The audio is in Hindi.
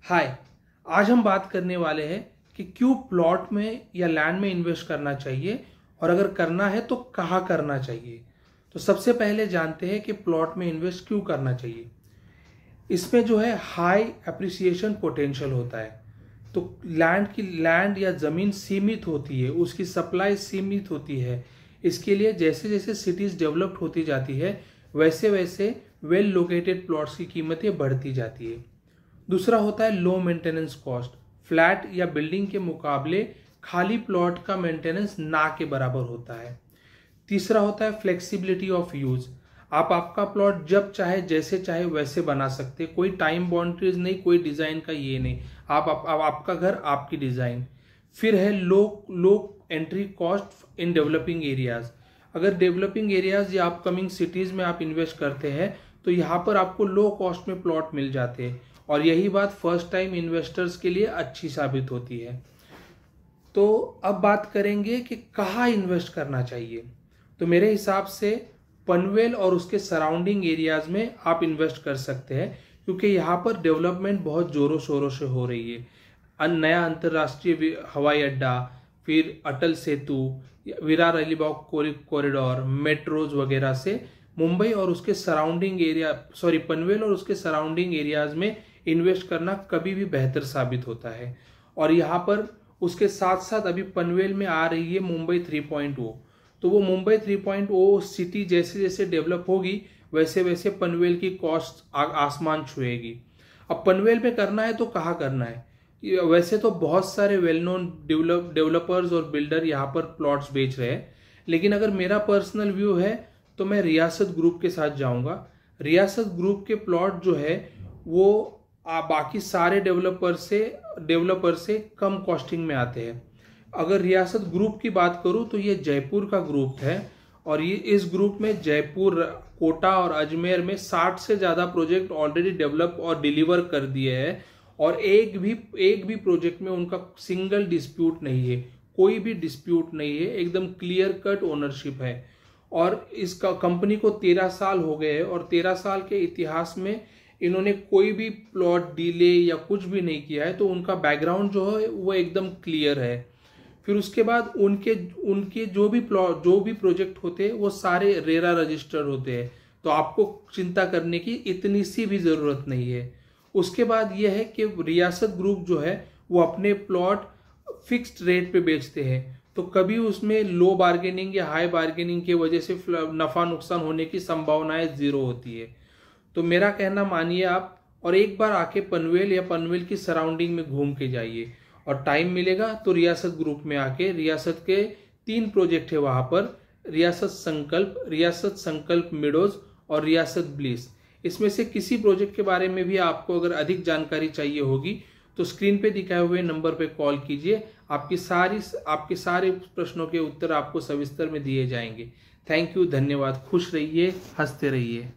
हाय, आज हम बात करने वाले हैं कि क्यों प्लॉट में या लैंड में इन्वेस्ट करना चाहिए और अगर करना है तो कहाँ करना चाहिए। तो सबसे पहले जानते हैं कि प्लॉट में इन्वेस्ट क्यों करना चाहिए। इसमें जो है हाई एप्रिसिएशन पोटेंशियल होता है। तो लैंड या ज़मीन सीमित होती है, उसकी सप्लाई सीमित होती है। इसके लिए जैसे जैसे सिटीज़ डेवलप्ड होती जाती है वैसे वैसे वेल लोकेटेड प्लॉट्स की कीमतें बढ़ती जाती है। दूसरा होता है लो मेंटेनेंस कॉस्ट। फ्लैट या बिल्डिंग के मुकाबले खाली प्लॉट का मेंटेनेंस ना के बराबर होता है। तीसरा होता है फ्लेक्सिबिलिटी ऑफ यूज। आप आपका प्लॉट जब चाहे जैसे चाहे वैसे बना सकते, कोई टाइम बाउंड्रीज नहीं, कोई डिजाइन का ये नहीं। आपका घर आपकी डिजाइन। फिर है low entry cost in developing areas. अगर डेवलपिंग एरियाज या अपकमिंग सिटीज में आप इन्वेस्ट करते हैं तो यहाँ पर आपको लो कॉस्ट में प्लॉट मिल जाते हैं और यही बात फर्स्ट टाइम इन्वेस्टर्स के लिए अच्छी साबित होती है। तो अब बात करेंगे कि कहाँ इन्वेस्ट करना चाहिए। तो मेरे हिसाब से पनवेल और उसके सराउंडिंग एरियाज में आप इन्वेस्ट कर सकते हैं, क्योंकि यहाँ पर डेवलपमेंट बहुत जोरों शोरों से हो रही है। नया अंतर्राष्ट्रीय हवाई अड्डा, फिर अटल सेतु, विरार अलीबाग कॉरिडोर, मेट्रोज वगैरह से मुंबई और उसके सराउंडिंग एरिया पनवेल और उसके सराउंडिंग एरियाज में इन्वेस्ट करना कभी भी बेहतर साबित होता है। और यहाँ पर उसके साथ साथ अभी पनवेल में आ रही है मुंबई 3.0। तो वो मुंबई 3.0 सिटी जैसे जैसे डेवलप होगी वैसे वैसे पनवेल की कॉस्ट आसमान छुएगी। अब पनवेल में करना है तो कहाँ करना है। वैसे तो बहुत सारे वेल नोन डेवलपर्स और बिल्डर यहाँ पर प्लॉट्स बेच रहे हैं, लेकिन अगर मेरा पर्सनल व्यू है तो मैं रियासत ग्रुप के साथ जाऊंगा। रियासत ग्रुप के प्लॉट जो है वो बाकी सारे डेवलपर से कम कॉस्टिंग में आते हैं। अगर रियासत ग्रुप की बात करूं तो ये जयपुर का ग्रुप है और ये इस ग्रुप में जयपुर, कोटा और अजमेर में 60 से ज़्यादा प्रोजेक्ट ऑलरेडी डेवलप और डिलीवर कर दिए हैं और एक भी प्रोजेक्ट में उनका सिंगल डिस्प्यूट नहीं है, कोई भी डिस्प्यूट नहीं है, एकदम क्लियर कट ओनरशिप है। और इसका कंपनी को 13 साल हो गए हैं और 13 साल के इतिहास में इन्होंने कोई भी प्लॉट डिले या कुछ भी नहीं किया है। तो उनका बैकग्राउंड जो है वो एकदम क्लियर है। फिर उसके बाद उनके जो भी प्रोजेक्ट होते हैं वो सारे रेरा रजिस्टर्ड होते हैं, तो आपको चिंता करने की इतनी सी भी ज़रूरत नहीं है। उसके बाद यह है कि रियासत ग्रुप जो है वो अपने प्लॉट फिक्स्ड रेट पे बेचते हैं, तो कभी उसमें लो बार्गेनिंग या हाई बार्गेनिंग की वजह से नफा नुकसान होने की संभावनाएं 0 होती है। तो मेरा कहना मानिए आप और एक बार आके पनवेल या पनवेल की सराउंडिंग में घूम के जाइए और टाइम मिलेगा तो रियासत ग्रुप में आके रियासत के 3 प्रोजेक्ट है वहां पर, रियासत संकल्प मिडोज और रियासत ब्लिस। इसमें से किसी प्रोजेक्ट के बारे में भी आपको अगर अधिक जानकारी चाहिए होगी तो स्क्रीन पे दिखाए हुए नंबर पे कॉल कीजिए। आपके सारे प्रश्नों के उत्तर आपको सविस्तर में दिए जाएंगे। थैंक यू, धन्यवाद। खुश रहिए, हंसते रहिए।